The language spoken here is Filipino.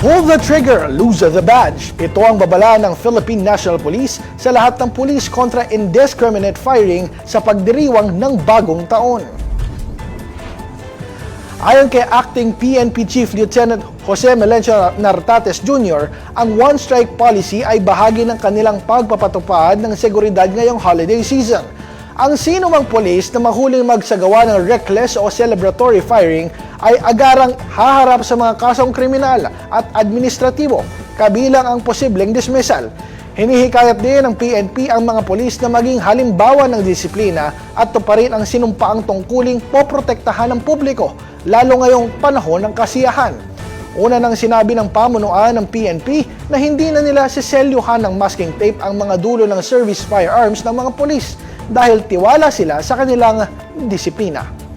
Pull the trigger, lose the badge. Ito ang babala ng Philippine National Police sa lahat ng pulis kontra indiscriminate firing sa pagdiriwang ng bagong taon. Ayon kay Acting PNP Chief Lieutenant Jose Melencio Nartates Jr., ang one-strike policy ay bahagi ng kanilang pagpapatupad ng seguridad ngayong holiday season. Ang sino mang pulis na mahuling magsagawa ng reckless o celebratory firing ay agarang haharap sa mga kasong kriminal at administratibo, kabilang ang posibleng dismissal. Hinihikayat din ng PNP ang mga pulis na maging halimbawa ng disiplina at tuparin ang sinumpaang tungkuling poprotektahan ng publiko, lalo ngayong panahon ng kasiyahan. Una nang sinabi ng pamunuan ng PNP na hindi na nila siselyuhan ng masking tape ang mga dulo ng service firearms ng mga pulis dahil tiwala sila sa kanilang disiplina.